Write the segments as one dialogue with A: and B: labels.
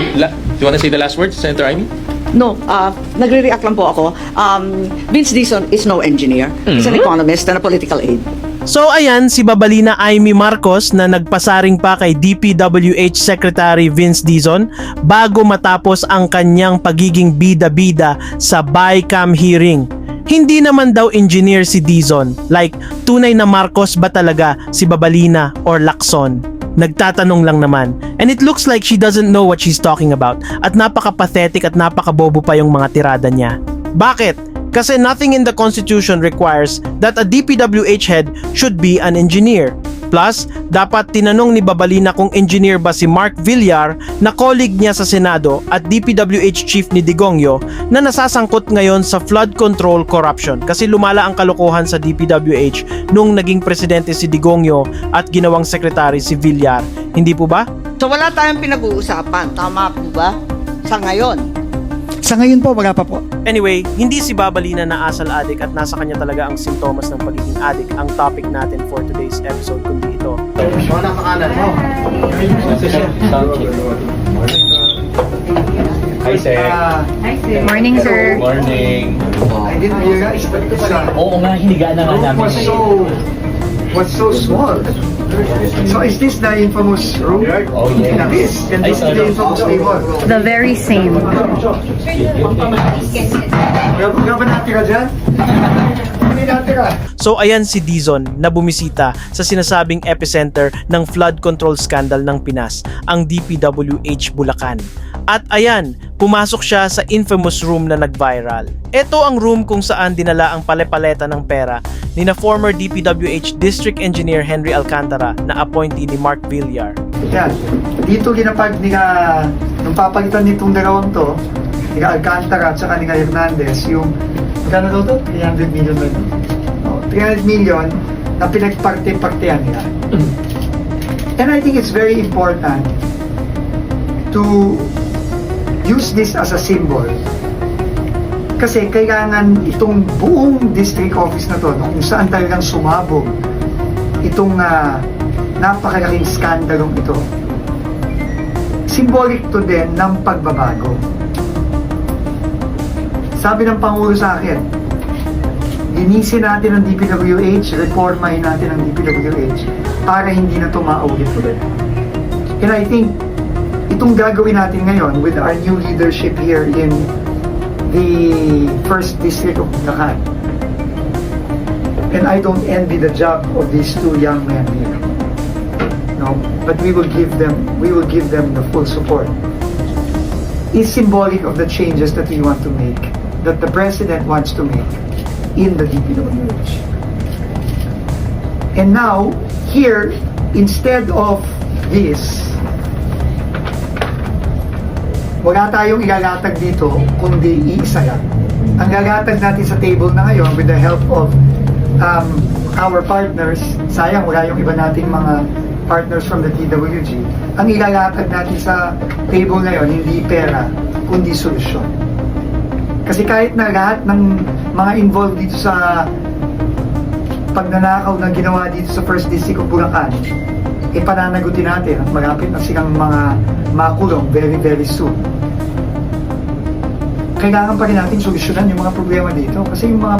A: you want to say the last words, Senator Amy?
B: No, nagre-react lang po ako. Vince Dizon is no engineer. He's an economist and a political aide.
C: So ayan, si Babalina Amy Marcos na nagpasaring pa kay DPWH Secretary Vince Dizon bago matapos ang kanyang pagiging bida-bida sa BICAM hearing. Hindi naman daw engineer si Dizon, like tunay na Marcos ba talaga si Babalina or Lacson? Nagtatanong lang naman. And it looks like she doesn't know what she's talking about at napaka-pathetic at napaka-bobo pa yung mga tirada niya. Bakit? Kasi nothing in the Constitution requires that a DPWH head should be an engineer. Plus, dapat tinanong ni Babalina kung engineer ba si Mark Villar na colleague niya sa Senado at DPWH chief ni Digongyo na nasasangkot ngayon sa flood control corruption kasi lumala ang kalokohan sa DPWH nung naging presidente si Digongyo at ginawang secretary si Villar. Hindi po ba?
B: So wala tayong pinag-uusapan. Tama po ba? Sa ngayon.
D: Sa ngayon po, wala pa po.
C: Anyway, hindi si Babalina na asal addict at nasa kanya talaga ang simptomas ng pagiging addict ang topic natin for today's episode kundi ito.
A: Hi, sir.
E: Morning, sir.
A: Morning.
D: I didn't realize that this
A: Oo nga, hiniga na nga
D: room was so small. So is this the infamous room?
A: Oh, yes.
D: And this is the infamous table.
E: The very same.
D: Gaba natira dyan? Hindi natira.
C: So ayan si Dizon na bumisita sa sinasabing epicenter ng flood control scandal ng Pinas, ang DPWH Bulacan. At ayan, pumasok siya sa infamous room na nag-viral. Ito ang room kung saan dinala ang pale-paleta ng pera ni na former DPWH District Engineer Henry Alcantara na appointee ni Mark Villar.
D: Yan. Dito ginapag nung papalitan nitong dalawang to, ni Alcantara at saka ni Hernandez, yung magkano daw to? 300 million ba yun? 300 million na pinagparte-partehan nila. And I think it's very important to use this as a symbol. Kasi kailangan itong buong district office na to, kung saan talagang sumabog itong napakalaking skandalong ito, symbolic to din ng pagbabago. Sabi ng Pangulo sa akin, linisin natin ang DPWH, reformahin natin ang DPWH para hindi na ito maulit ulit. And I think itong gagawin natin ngayon with our new leadership here in the 1st District of Bulacan. And I don't envy the job of these two young men here. No, but we will give them the full support. It's symbolic of the changes that we want to make, that the President wants to make in the DPWH. And now, here, instead of this, wala tayong ilalatag dito, kundi iisa lang. Ang lalatag natin sa table na ngayon with the help of our partners, sayang wala yung iba nating mga partners from the DWG, ang ilalatag natin sa table ngayon, hindi pera, kundi solusyon. Kasi kahit na lahat ng mga involved dito sa pagnanakaw na ginawa dito sa 1st District of Bulacan, pananagutin natin at malapit na silang mga makulong very very soon. Kailangan pa rin natin solusyonan yung mga problema dito kasi yung mga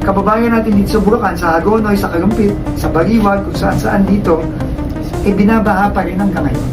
D: kababayan natin dito sa Bulacan, sa Hagonoy, sa Kalumpit, sa Baliwag, kung saan-saan dito, binabaha pa rin hanggang ngayon.